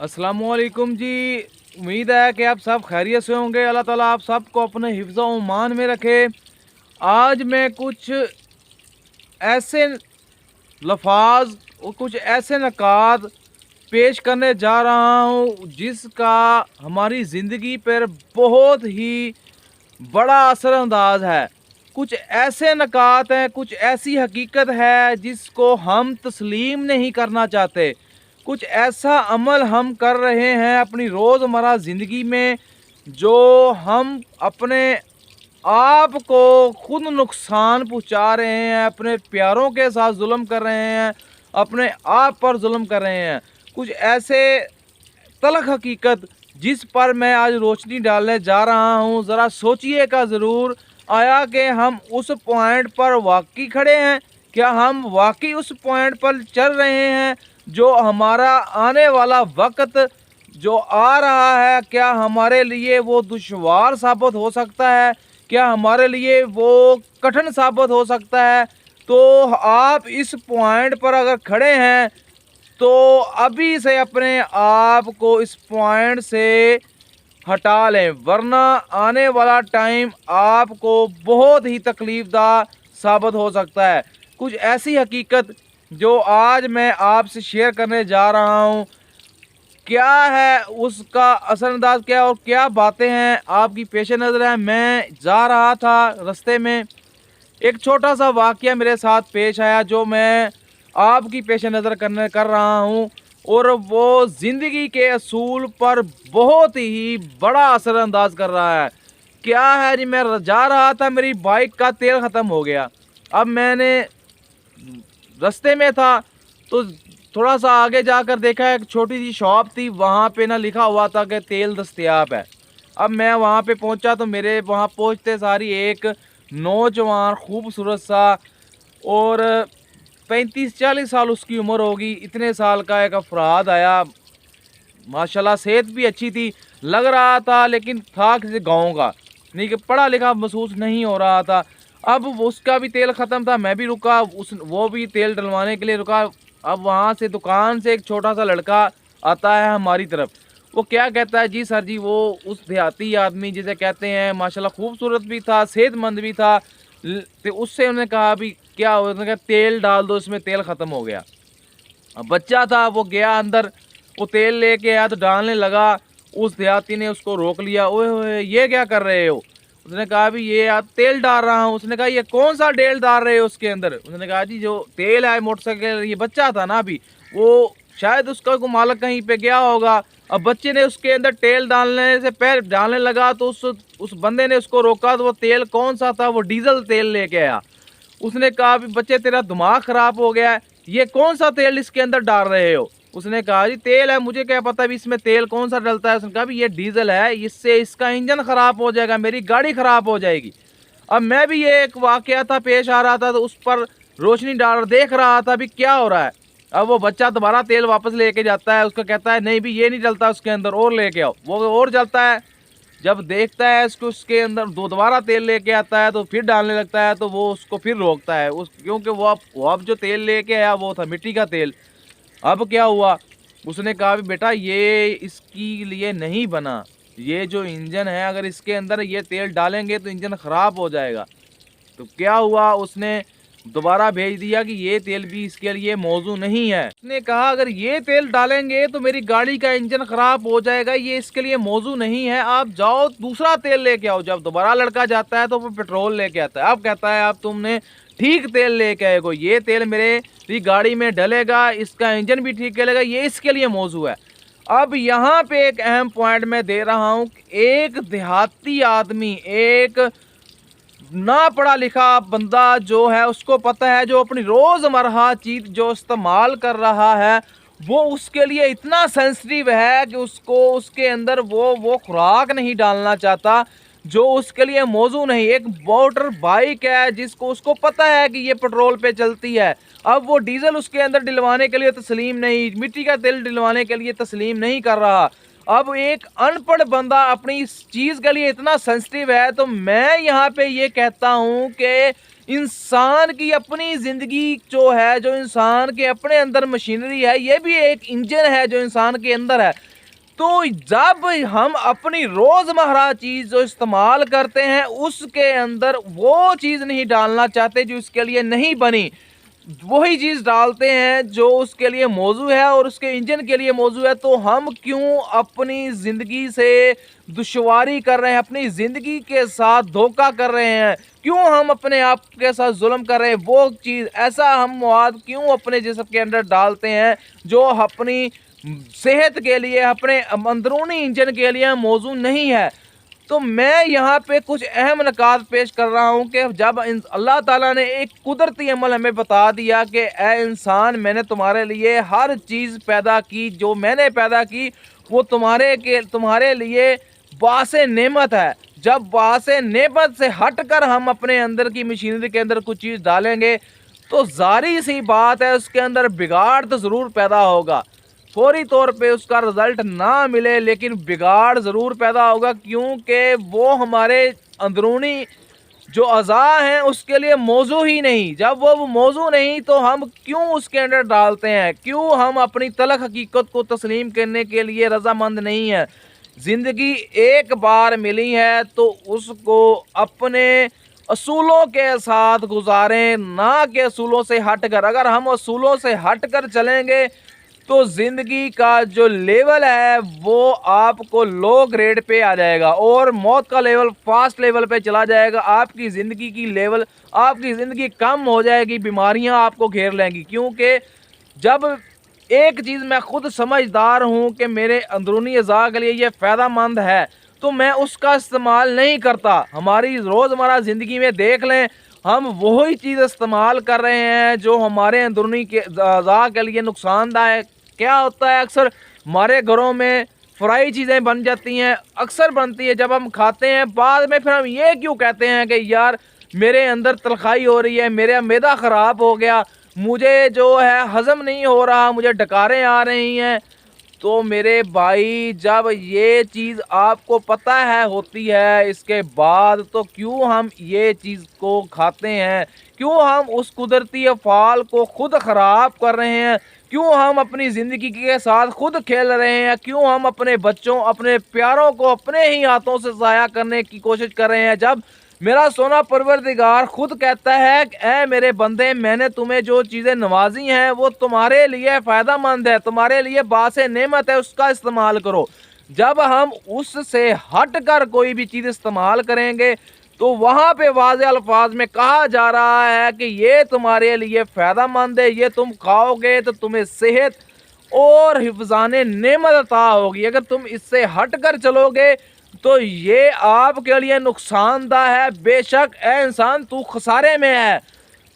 अस्सलाम वालेकुम जी। उम्मीद है कि आप सब खैरियत से होंगे। अल्लाह ताला आप सबको अपने हिफ्ज़ व ईमान में रखे। आज मैं कुछ ऐसे लफाज और कुछ ऐसे नकात पेश करने जा रहा हूँ जिसका हमारी ज़िंदगी पर बहुत ही बड़ा असरअंदाज है। कुछ ऐसे नकात हैं, कुछ ऐसी हकीकत है जिसको हम तस्लीम नहीं करना चाहते। कुछ ऐसा अमल हम कर रहे हैं अपनी रोज़मर्रा ज़िंदगी में जो हम अपने आप को खुद नुकसान पहुंचा रहे हैं, अपने प्यारों के साथ जुल्म कर रहे हैं, अपने आप पर जुल्म कर रहे हैं। कुछ ऐसे तलख हकीकत जिस पर मैं आज रोशनी डालने जा रहा हूँ। ज़रा सोचिएगा ज़रूर, आया कि हम उस पॉइंट पर वाकई खड़े हैं? क्या हम वाकई उस पॉइंट पर चल रहे हैं जो हमारा आने वाला वक्त जो आ रहा है, क्या हमारे लिए वो दुश्वार साबित हो सकता है? क्या हमारे लिए वो कठिन साबित हो सकता है? तो आप इस पॉइंट पर अगर खड़े हैं तो अभी से अपने आप को इस पॉइंट से हटा लें, वरना आने वाला टाइम आपको बहुत ही तकलीफ़दा साबित हो सकता है। कुछ ऐसी हकीकत जो आज मैं आपसे शेयर करने जा रहा हूँ, क्या है उसका असरअंदाज क्या और क्या बातें हैं आपकी पेश नज़र है। मैं जा रहा था रास्ते में, एक छोटा सा वाक़या मेरे साथ पेश आया जो मैं आपकी पेश नज़र कर रहा हूँ, और वो ज़िंदगी के असूल पर बहुत ही बड़ा असरअंदाज कर रहा है। क्या है जी, मैं जा रहा था, मेरी बाइक का तेल ख़त्म हो गया। अब मैंने रास्ते में था तो थोड़ा सा आगे जाकर देखा, एक छोटी सी शॉप थी, वहाँ पे ना लिखा हुआ था कि तेल दस्तयाब है। अब मैं वहाँ पे पहुँचा तो मेरे वहाँ पहुँचते सारी एक नौजवान खूबसूरत सा और 35-40 साल उसकी उम्र होगी, इतने साल का एक अफराद आया। माशाल्लाह सेहत भी अच्छी थी, लग रहा था लेकिन था किसी गाँव का, नहीं कि पढ़ा लिखा महसूस नहीं हो रहा था। अब उसका भी तेल ख़त्म था, मैं भी रुका, वो भी तेल डलवाने के लिए रुका। अब वहाँ से दुकान से एक छोटा सा लड़का आता है हमारी तरफ। वो क्या कहता है, जी सर जी, वो उस देहाती आदमी जिसे कहते हैं, माशाल्लाह खूबसूरत भी था, सेहतमंद भी था। तो उससे उन्होंने कहा भी क्या हो, उसने कहा तेल डाल दो, इसमें तेल ख़त्म हो गया। अब बच्चा था, वो गया अंदर, वो तेल लेके आया तो डालने लगा। उस देहाती ने उसको रोक लिया, ओए ओए ये क्या कर रहे हो? उसने कहा भी ये यार तेल डाल रहा हूँ। उसने कहा ये कौन सा तेल डाल रहे हो उसके अंदर? उसने कहा जी जो तेल है मोटरसाइकिल, ये बच्चा था ना अभी, वो शायद उसका को मालक कहीं पे गया होगा। अब बच्चे ने उसके अंदर तेल डालने से पैर डालने लगा तो उस बंदे ने उसको रोका, तो वो तेल कौन सा था? वो डीजल तेल लेके आया। उसने कहा भी बच्चे तेरा दिमाग खराब हो गया है, ये कौन सा तेल इसके अंदर डाल रहे हो? उसने कहा जी तेल है, मुझे क्या पता भी इसमें तेल कौन सा डलता है। उसने कहा भी ये डीजल है, इससे इसका इंजन खराब हो जाएगा, मेरी गाड़ी खराब हो जाएगी। अब मैं भी ये एक वाकया था पेश आ रहा था तो उस पर रोशनी डाल देख रहा था भी क्या हो रहा है। अब वो बच्चा दोबारा तेल वापस लेके जाता है, उसको कहता है नहीं भी ये नहीं जलता उसके अंदर, और लेके आओ। वो और जलता है, जब देखता है इसको उसके अंदर दोबारा तेल लेके आता है तो फिर डालने लगता है, तो वो उसको फिर रोकता है उस, क्योंकि वो अब जो तेल लेके आया वो था मिट्टी का तेल। अब क्या हुआ, उसने कहा भी बेटा ये इसके लिए नहीं बना, ये जो इंजन है अगर इसके अंदर ये तेल डालेंगे तो इंजन ख़राब हो जाएगा। तो क्या हुआ, उसने दोबारा भेज दिया कि ये तेल भी इसके लिए मौजू नहीं है। उसने कहा अगर ये तेल डालेंगे तो मेरी गाड़ी का इंजन खराब हो जाएगा, ये इसके लिए मौजू नहीं है, आप जाओ दूसरा तेल लेके आओ। जब दोबारा लड़का जाता है तो वो पेट्रोल लेके आता है। अब कहता है अब तुमने ठीक तेल लेके आए हो, ये तेल मेरी गाड़ी में डलेगा, इसका इंजन भी ठीक चलेगा, ये इसके लिए मौजू है। अब यहाँ पे एक अहम पॉइंट मैं दे रहा हूँ, एक देहाती आदमी, एक ना पढ़ा लिखा बंदा जो है उसको पता है, जो अपनी रोज़मर्रा चीज़ जो इस्तेमाल कर रहा है वो उसके लिए इतना सेंसिटिव है कि उसको उसके अंदर वो खुराक नहीं डालना चाहता जो उसके लिए मौजू नहीं। एक मोटर बाइक है जिसको उसको पता है कि ये पेट्रोल पे चलती है, अब वो डीजल उसके अंदर डलवाने के लिए तस्लीम नहीं, मिट्टी का तेल डलवाने के लिए तस्लीम नहीं कर रहा। अब एक अनपढ़ बंदा अपनी इस चीज़ के लिए इतना सेंसिटिव है, तो मैं यहाँ पे ये कहता हूँ कि انسان کی اپنی زندگی جو ہے، جو انسان کے اپنے اندر مشینری ہے، یہ بھی ایک انجن ہے جو انسان کے اندر ہے۔ تو جب ہم اپنی روزمرہ چیز جو استعمال کرتے ہیں اس کے اندر وہ چیز نہیں ڈالنا چاہتے جو اس کے لیے نہیں بنی، وہی چیز ڈالتے ہیں جو اس کے لیے موضوع ہے اور اس کے انجن کے لیے موضوع ہے، تو ہم کیوں اپنی زندگی سے دشواری کر رہے ہیں، اپنی زندگی کے ساتھ دھوکہ کر رہے ہیں، کیوں ہم اپنے آپ کے ساتھ ظلم کر رہے ہیں؟ وہ چیز، ایسا ہم مواد کیوں اپنے جسم کے اندر ڈالتے ہیں جو اپنی صحت کے لیے، اپنے اندرونی انجن کے لیے موضوع نہیں ہے؟ تو میں یہاں پہ کچھ اہم نکات پیش کر رہا ہوں کہ جب اللہ تعالیٰ نے ایک قدرتی عمل ہمیں بتا دیا کہ اے انسان، میں نے تمہارے لیے ہر چیز پیدا کی، جو میں نے پیدا کی وہ تمہارے لیے باعث نعمت ہے۔ جب باعث نعمت سے ہٹ کر ہم اپنے اندر کی مشینری کے اندر کچھ چیز ڈالیں گے تو ظاہری سی بات ہے اس کے اندر بگاڑ تو ضرور پیدا ہوگا، فوری طور پہ اس کا رزلٹ نہ ملے لیکن بگاڑ ضرور پیدا ہوگا، کیونکہ وہ ہمارے اندرونی جو اعضاء ہیں اس کے لیے موضوع ہی نہیں۔ جب وہ موضوع نہیں تو ہم کیوں اس کے اندر ڈالتے ہیں؟ کیوں ہم اپنی تلخ حقیقت کو تسلیم کرنے کے لیے رضامند نہیں ہیں؟ زندگی ایک بار ملی ہے تو اس کو اپنے اصولوں کے ساتھ گزاریں، نہ کہ اصولوں سے ہٹ کر۔ اگر ہم اصولوں سے ہٹ کر چلیں گے تو زندگی کا جو لیول ہے وہ آپ کو لو گریڈ پہ آ جائے گا اور موت کا لیول فاسٹ لیول پہ چلا جائے گا۔ آپ کی زندگی کی لیول، آپ کی زندگی کم ہو جائے گی، بیماریاں آپ کو گھیر لیں گی، کیونکہ جب ایک چیز میں خود سمجھدار ہوں کہ میرے اندرونی اعضاء کے لیے یہ فائدہ مند ہے تو میں اس کا استعمال نہیں کرتا۔ ہماری روزمرہ زندگی میں دیکھ لیں، ہم وہی چیز استعمال کر رہے ہیں جو ہمارے اندرونی اعضاء کے لیے نقصان دہ ہے۔ کیا ہوتا ہے اکثر ہمارے گھروں میں فرائی چیزیں بن جاتی ہیں، اکثر بنتی ہے، جب ہم کھاتے ہیں بعد میں پھر ہم یہ کیوں کہتے ہیں کہ یار میرے اندر تلخائی ہو رہی ہے، میرا معدہ خراب ہو گیا، مجھے جو ہے ہضم نہیں ہو رہا، مجھے ڈکاریں آ رہی ہیں۔ تو میرے بھائی، جب یہ چیز آپ کو پتہ ہے ہوتی ہے اس کے بعد تو کیوں ہم یہ چیز کو کھاتے ہیں؟ کیوں ہم اس قدرتی افعال کو خود خراب کر رہے ہیں؟ کیوں ہم اپنی زندگی کے ساتھ خود کھیل رہے ہیں؟ کیوں ہم اپنے بچوں، اپنے پیاروں کو اپنے ہی ہاتھوں سے ضائع کرنے کی کوشش کر رہے ہیں، جب میرا سونا پروردگار خود کہتا ہے کہ اے میرے بندے، میں نے تمہیں جو چیزیں نوازی ہیں وہ تمہارے لیے فائدہ مند ہے، تمہارے لیے باعث نعمت ہے، اس کا استعمال کرو۔ جب ہم اس سے ہٹ کر کوئی بھی چیز استعمال کریں گے تو وہاں پہ واضح الفاظ میں کہا جا رہا ہے کہ یہ تمہارے لیے فائدہ مند ہے، یہ تم کھاؤ گے تو تمہیں صحت اور حفظان نعمت عطا ہوگی۔ اگر تم اس سے ہٹ کر چلو گے تو یہ آپ کے لیے نقصان دہ ہے۔ بے شک اے انسان تو خسارے میں ہے۔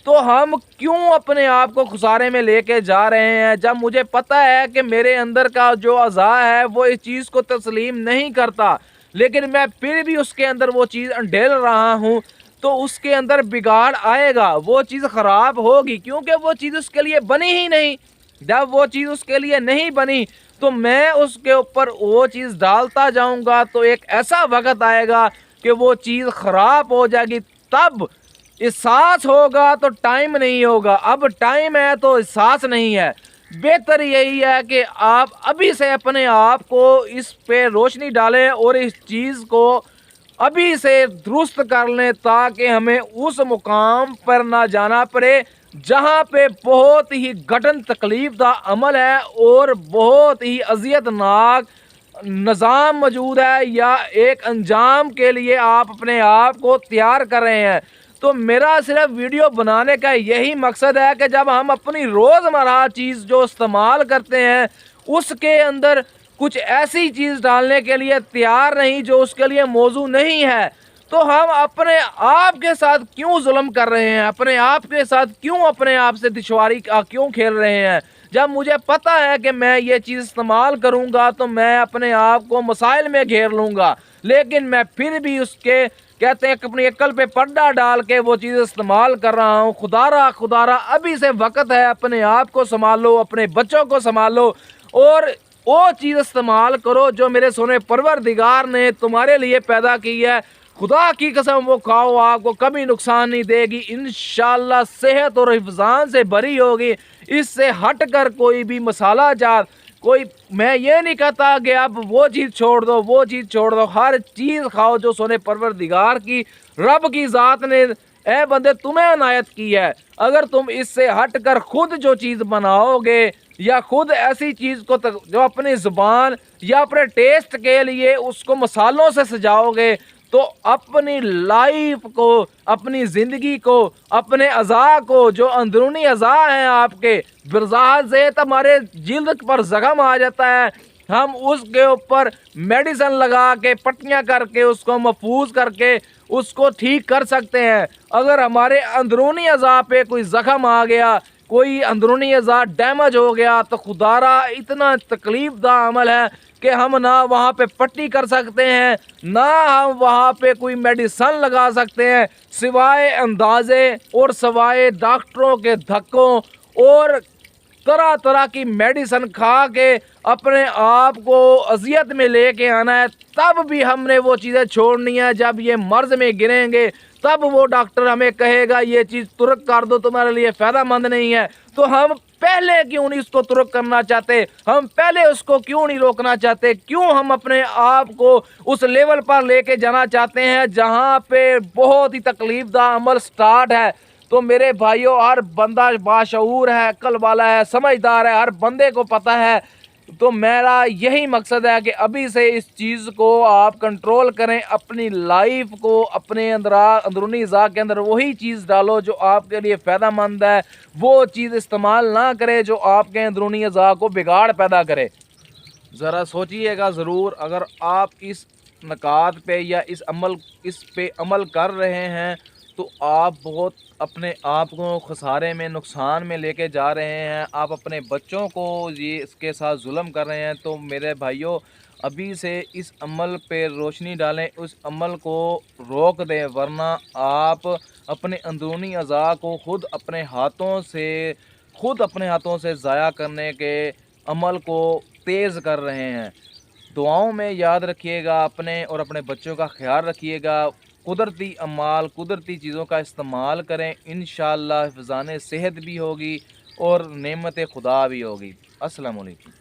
تو ہم کیوں اپنے آپ کو خسارے میں لے کے جا رہے ہیں جب مجھے پتہ ہے کہ میرے اندر کا جو اعضاء ہے وہ اس چیز کو تسلیم نہیں کرتا، لیکن میں پھر بھی اس کے اندر وہ چیز ڈھیل رہا ہوں تو اس کے اندر بگاڑ آئے گا، وہ چیز خراب ہوگی، کیونکہ وہ چیز اس کے لیے بنی ہی نہیں۔ جب وہ چیز اس کے لیے نہیں بنی تو میں اس کے اوپر وہ چیز ڈالتا جاؤں گا تو ایک ایسا وقت آئے گا کہ وہ چیز خراب ہو جائے گی، تب احساس ہوگا تو ٹائم نہیں ہوگا۔ اب ٹائم ہے تو احساس نہیں ہے۔ بہتر یہی ہے کہ آپ ابھی سے اپنے آپ کو اس پہ روشنی ڈالیں اور اس چیز کو ابھی سے درست کر لیں تاکہ ہمیں اس مقام پر نہ جانا پڑے جہاں پہ بہت ہی گھٹن تکلیف دہ عمل ہے اور بہت ہی اذیت ناک نظام موجود ہے، یا ایک انجام کے لیے آپ اپنے آپ کو تیار کر رہے ہیں۔ تو میرا صرف ویڈیو بنانے کا یہی مقصد ہے کہ جب ہم اپنی روزمرہ چیز جو استعمال کرتے ہیں اس کے اندر کچھ ایسی چیز ڈالنے کے لیے تیار نہیں جو اس کے لیے موضوع نہیں ہے، تو ہم اپنے آپ کے ساتھ کیوں ظلم کر رہے ہیں؟ اپنے آپ کے ساتھ کیوں اپنے آپ سے دشواری کیوں کھیل رہے ہیں؟ جب مجھے پتہ ہے کہ میں یہ چیز استعمال کروں گا تو میں اپنے آپ کو مسائل میں گھیر لوں گا، لیکن میں پھر بھی اس کے کہتے ہیں کہ اپنی عقل پہ پردہ ڈال کے وہ چیز استعمال کر رہا ہوں۔ خدا را ابھی سے وقت ہے، اپنے آپ کو سنبھالو، اپنے بچوں کو سنبھالو اور وہ چیز استعمال کرو جو میرے سونے پروردگار نے تمہارے لیے پیدا کی ہے۔ खुदा की कसम वो खाओ आपको कभी नुकसान नहीं देगी, इंशाल्लाह सेहत और हिफ्ज़ान से भरी होगी। इससे हट कर कोई भी मसाला जात कोई, मैं ये नहीं कहता कि आप वो चीज़ छोड़ दो वो चीज़ छोड़ दो, हर चीज़ खाओ जो सोने परवरदिगार की रब की ज़ात ने ए बंदे तुम्हें अनायत की है। अगर तुम इससे हट कर खुद जो चीज़ बनाओगे या खुद ऐसी चीज़ को जो अपनी ज़ुबान या अपने टेस्ट के लिए उसको मसालों से सजाओगे, तो अपनी लाइफ को, अपनी ज़िंदगी को, अपने अज़ा को, जो अंदरूनी अज़ा हैं आपके बिरज़ाहत से हमारे जिल्द पर ज़ख्म आ जाता है, हम उसके ऊपर मेडिसिन लगा के पट्टियाँ करके उसको महफूज करके उसको ठीक कर सकते हैं। अगर हमारे अंदरूनी अज़ा पे कोई ज़ख्म आ गया, कोई अंदरूनी अज़ा डैमेज हो गया, तो खुदारा इतना तकलीफ़ दा अमल है कि हम ना वहाँ पे पट्टी कर सकते हैं, ना हम वहाँ पे कोई मेडिसन लगा सकते हैं, सिवाय अंदाज़े और सिवाय डॉक्टरों के धक्कों और तरह तरह की मेडिसन खा के अपने आप को अजियत में लेके आना है। तब भी हमने वो चीज़ें छोड़नी है। जब ये मर्ज़ में गिरेंगे तब वो डॉक्टर हमें कहेगा ये चीज़ तुरक कर दो, तुम्हारे लिए फ़ायदा मंद नहीं है। तो हम पहले क्यों नहीं उसको तुरक करना चाहते, हम पहले उसको क्यों नहीं रोकना चाहते, क्यों हम अपने आप को उस लेवल पर लेके जाना चाहते हैं जहाँ पे बहुत ही तकलीफ़दा अमल स्टार्ट है। तो मेरे भाइयों, हर बंदा बाशऊर है, अक्ल वाला है, समझदार है, हर बंदे को पता है। तो मेरा यही मकसद है कि अभी से इस चीज़ को आप कंट्रोल करें, अपनी लाइफ को अपने अंदरूनी ज़ा के अंदर वही चीज़ डालो जो आपके लिए फ़ायदा मंद है, वो चीज़ इस्तेमाल ना करें जो आपके अंदरूनी ज़ा को बिगाड़ पैदा करे। ज़रा सोचिएगा ज़रूर, अगर आप इस नकात पे या इस पे अमल कर रहे हैं तो आप बहुत अपने आप को खसारे में, नुकसान में लेके जा रहे हैं, आप अपने बच्चों को ये इसके साथ जुल्म कर रहे हैं। तो मेरे भाइयों, अभी से इस अमल पे रोशनी डालें, उस अमल को रोक दें, वरना आप अपने अंदरूनी अज़ा को खुद अपने हाथों से ज़ाया करने के अमल को तेज़ कर रहे हैं। दुआओं में याद रखिएगा, अपने और अपने बच्चों का ख्याल रखिएगा। कुदरती अमाल, कुदरती चीज़ों का इस्तेमाल करें, इंशाअल्लाह हिफ़्ज़ाने सेहत भी होगी और नेमत खुदा भी होगी। अस्सलाम वालेकुम।